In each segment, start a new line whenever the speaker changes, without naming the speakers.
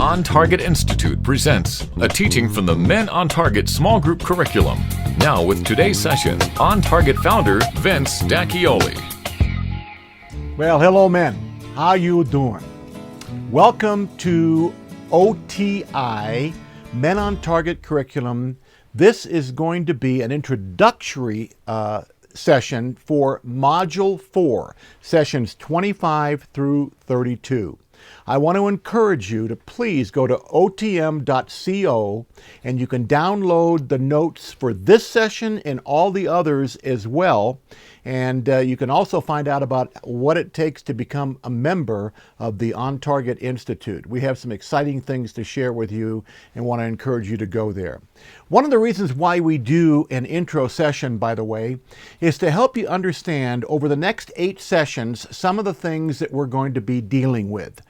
On Target Institute presents a teaching from the Men on Target small group curriculum. Now with today's session, On Target founder Vince D'Acchioli.
Well, hello men. How you doing? Welcome to OTI, Men on Target curriculum. This is going to be an introductory session for Module 4, sessions 25 through 32. I want to encourage you to please go to otm.co and you can download the notes for this session and all the others as well. And you can also find out about what it takes to become a member of the On Target Institute. We have some exciting things to share with you and want to encourage you to go there. One of the reasons why we do an intro session, by the way, is to help you understand over the next 8 sessions some of the things that we're going to be dealing with.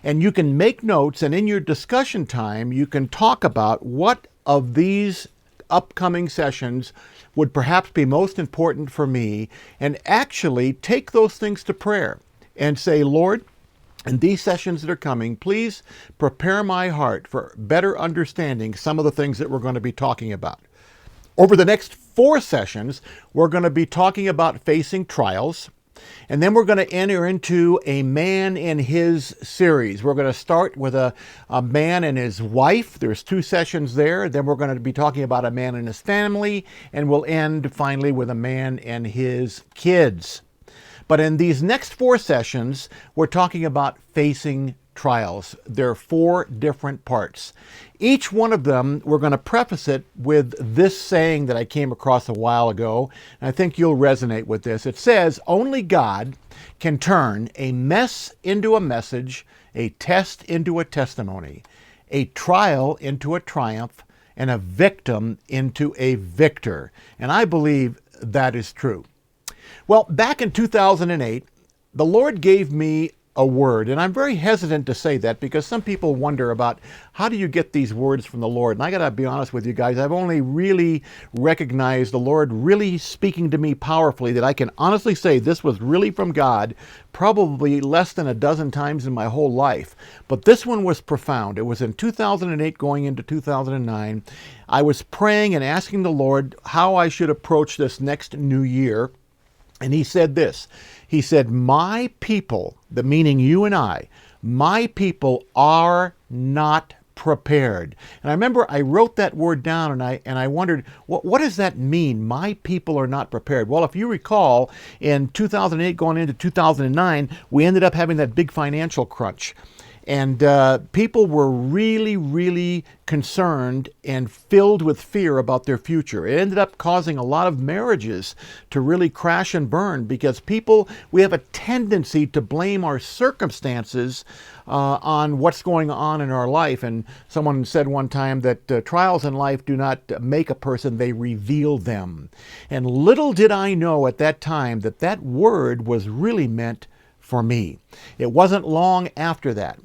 And you can make notes, and in your discussion time, you can talk about what of these upcoming sessions would perhaps be most important for me, and actually take those things to prayer and say, Lord, in these sessions that are coming, please prepare my heart for better understanding some of the things that we're going to be talking about. Over the next 4 sessions, we're going to be talking about facing trials. And then we're going to enter into a man and his series. We're going to start with a man and his wife. There's 2 sessions there. Then we're going to be talking about a man and his family. And we'll end finally with a man and his kids. But in these next 4 sessions, we're talking about facing trials. There are 4 different parts. Each one of them, we're going to preface it with this saying that I came across a while ago, and I think you'll resonate with this. It says, only God can turn a mess into a message, a test into a testimony, a trial into a triumph, and a victim into a victor. And I believe that is true. Well, back in 2008, the Lord gave me a word, and I'm very hesitant to say that because some people wonder about how do you get these words from the Lord. And I gotta be honest with you guys, I've only really recognized the Lord really speaking to me powerfully that I can honestly say this was really from God probably less than a dozen times in my whole life. But this one was profound. It was in 2008 going into 2009. I was praying and asking the Lord how I should approach this next new year. And he said this, he said, my people, the meaning you and I, my people are not prepared. And I remember I wrote that word down and I wondered, what does that mean? My people are not prepared. Well, if you recall, in 2008 going into 2009, we ended up having that big financial crunch. And people were really, really concerned and filled with fear about their future. It ended up causing a lot of marriages to really crash and burn because we have a tendency to blame our circumstances on what's going on in our life. And someone said one time that trials in life do not make a person, they reveal them. And little did I know at that time that that word was really meant for me. It wasn't long after that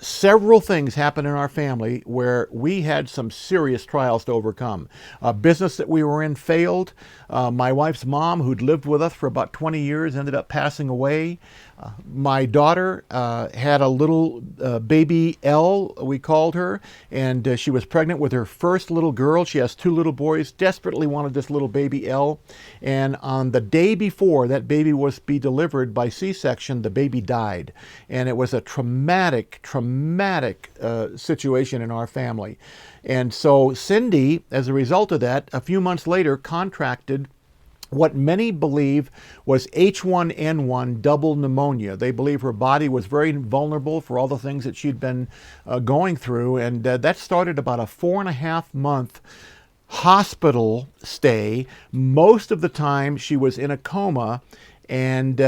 several things happened in our family where we had some serious trials to overcome. A business that we were in failed. My wife's mom, who'd lived with us for about 20 years, ended up passing away. My daughter had a little baby Elle, we called her, and she was pregnant with her first little girl. She has 2 little boys, desperately wanted this little baby Elle. And on the day before that baby was to be delivered by C-section, the baby died. And it was a traumatic situation in our family. And so Cindy, as a result of that, a few months later contracted what many believe was H1N1 double pneumonia. They believe her body was very vulnerable for all the things that she'd been going through. And that started about a 4.5-month hospital stay. Most of the time she was in a coma, and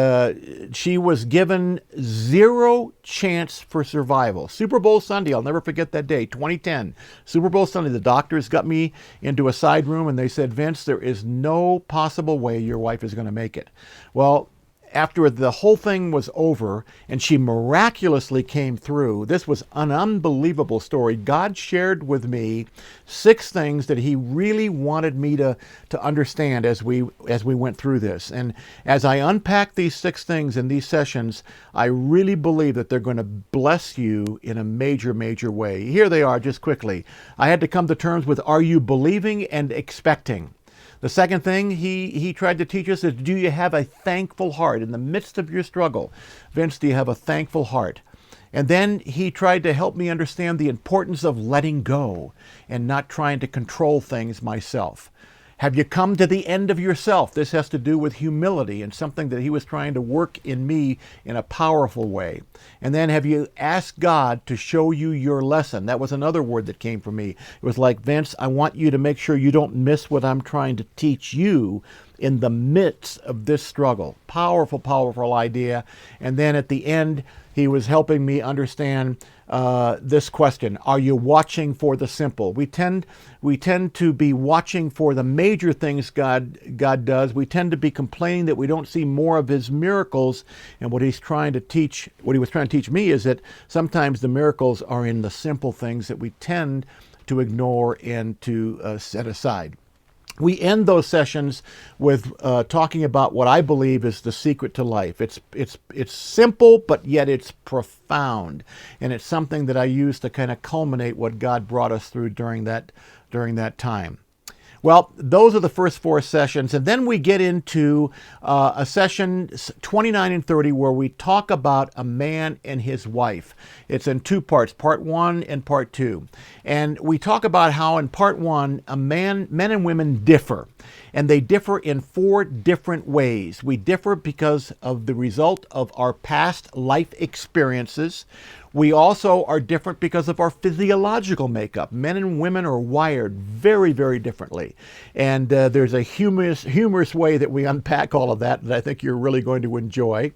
she was given 0 chance for survival. Super Bowl Sunday, I'll never forget that day, 2010. Super Bowl Sunday, the doctors got me into a side room and they said, Vince, there is no possible way your wife is going to make it. Well, after the whole thing was over and she miraculously came through, this was an unbelievable story. God shared with me 6 things that he really wanted me to understand as we went through this. And as I unpack these 6 things in these sessions, I really believe that they're going to bless you in a major, major way. Here they are, just quickly. I had to come to terms with, are you believing and expecting? The second thing he tried to teach us is, do you have a thankful heart in the midst of your struggle? Vince, do you have a thankful heart? And then he tried to help me understand the importance of letting go and not trying to control things myself. Have you come to the end of yourself? This has to do with humility and something that he was trying to work in me in a powerful way. And then have you asked God to show you your lesson? That was another word that came from me. It was like, Vince, I want you to make sure you don't miss what I'm trying to teach you in the midst of this struggle. Powerful, powerful idea. And then at the end, he was helping me understand this question: are you watching for the simple? We tend to be watching for the major things God does. We tend to be complaining that we don't see more of his miracles. And what he was trying to teach me is that sometimes the miracles are in the simple things that we tend to ignore and to set aside. We end those sessions with talking about what I believe is the secret to life. It's simple, but yet it's profound, and it's something that I use to kind of culminate what God brought us through during that time. Well, those are the first 4 sessions, and then we get into a session 29 and 30 where we talk about a man and his wife. It's in 2 parts, part 1 and part 2. And we talk about how in part 1, men and women differ. And they differ in 4 different ways. We differ because of the result of our past life experiences. We also are different because of our physiological makeup. Men and women are wired very, very differently. And there's a humorous way that we unpack all of that I think you're really going to enjoy.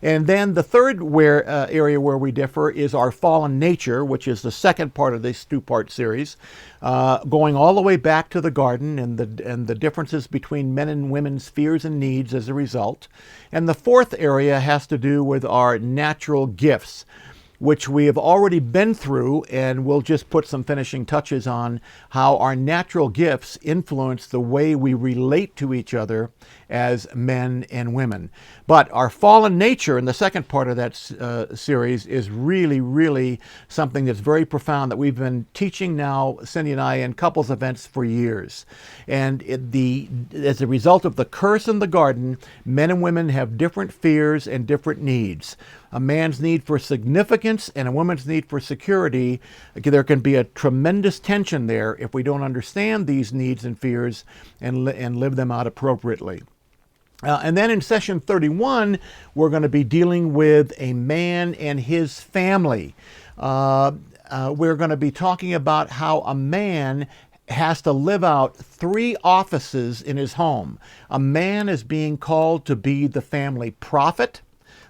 And then the third area where we differ is our fallen nature, which is the second part of this 2-part series, going all the way back to the garden and the differences between men and women's fears and needs as a result. And the fourth area has to do with our natural gifts, which we have already been through, and we'll just put some finishing touches on how our natural gifts influence the way we relate to each other as men and women. But our fallen nature in the second part of that series is really, really something that's very profound that we've been teaching now, Cindy and I, in couples events for years. And as a result of the curse in the garden, men and women have different fears and different needs. A man's need for significance and a woman's need for security, there can be a tremendous tension there if we don't understand these needs and fears and live them out appropriately. And then in session 31, we're going to be dealing with a man and his family. We're going to be talking about how a man has to live out 3 offices in his home. A man is being called to be the family prophet,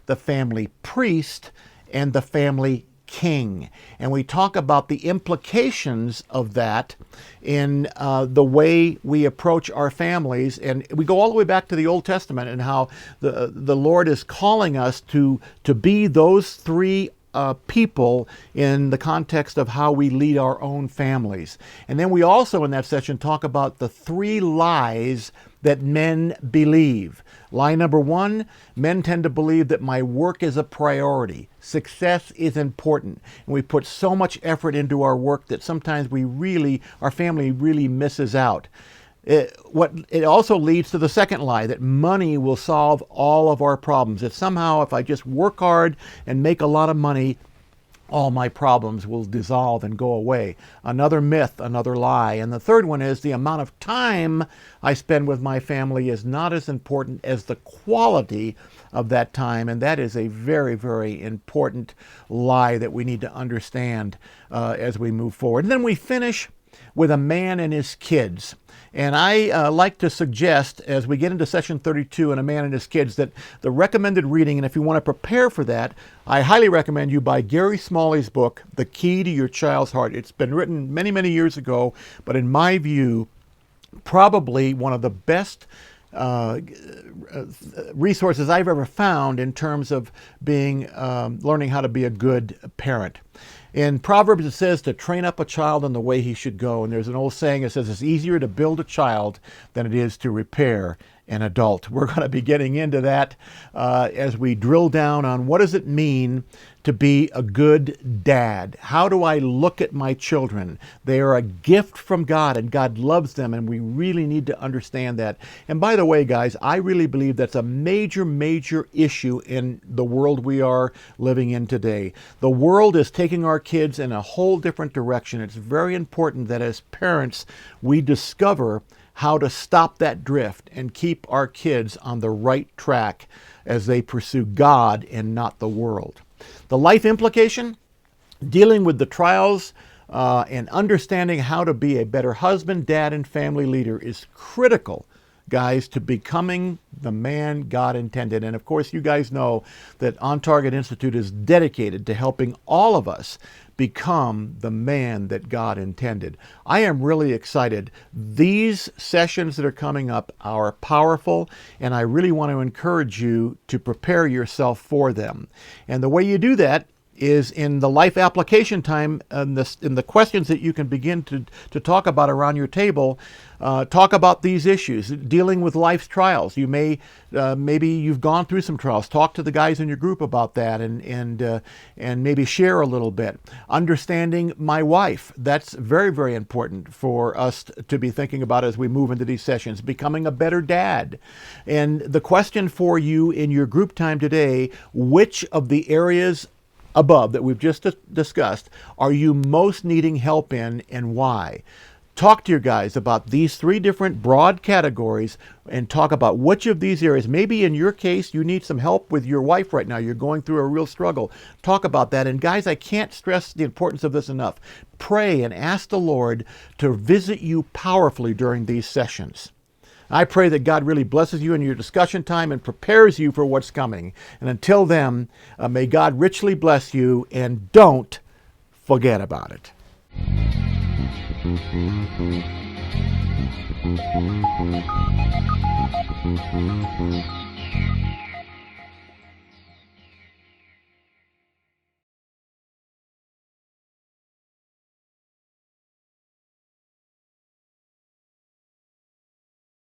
the family priest, and the family king. And we talk about the implications of that in the way we approach our families. And we go all the way back to the Old Testament and how the Lord is calling us to be those 3 people in the context of how we lead our own families. And then we also in that session talk about the 3 lies that men believe. Lie number 1, men tend to believe that my work is a priority. Success is important. And we put so much effort into our work that sometimes our family really misses out. It also leads to the second lie, that money will solve all of our problems. That somehow if I just work hard and make a lot of money, all my problems will dissolve and go away. Another myth, another lie. And the third one is the amount of time I spend with my family is not as important as the quality of that time. And that is a very, very important lie that we need to understand as we move forward. And then we finish with a man and his kids. And I like to suggest, as we get into session 32 and a man and his kids, that the recommended reading, and if you want to prepare for that, I highly recommend you buy Gary Smalley's book, The Key to Your Child's Heart. It's been written many, many years ago, but in my view, probably one of the best resources I've ever found in terms of being learning how to be a good parent. In Proverbs, it says to train up a child in the way he should go. And there's an old saying that says it's easier to build a child than it is to repair an adult. We're going to be getting into that as we drill down on what does it mean to be a good dad. How do I look at my children? They are a gift from God, and God loves them, and we really need to understand that. And by the way, guys, I really believe that's a major, major issue in the world we are living in today. The world is taking our kids in a whole different direction. It's very important that as parents, we discover how to stop that drift and keep our kids on the right track as they pursue God and not the world. The life implication, dealing with the trials and understanding how to be a better husband, dad, and family leader is critical, guys, to becoming the man God intended. And of course, you guys know that On Target Institute is dedicated to helping all of us become the man that God intended. I am really excited. These sessions that are coming up are powerful, and I really want to encourage you to prepare yourself for them. And the way you do that is in the life application time, in the questions that you can begin to talk about around your table. Talk about these issues, dealing with life's trials. You may, maybe you've gone through some trials. Talk to the guys in your group about that, and maybe share a little bit. Understanding my wife. That's very, very important for us to be thinking about as we move into these sessions. Becoming a better dad. And the question for you in your group time today, which of the areas above that we've just discussed are you most needing help in, and why? Talk to your guys about these three different broad categories and talk about which of these areas. Maybe in your case, you need some help with your wife right now. You're going through a real struggle. Talk about that. And guys, I can't stress the importance of this enough. Pray and ask the Lord to visit you powerfully during these sessions. I pray that God really blesses you in your discussion time and prepares you for what's coming. And until then, may God richly bless you, and don't forget about it.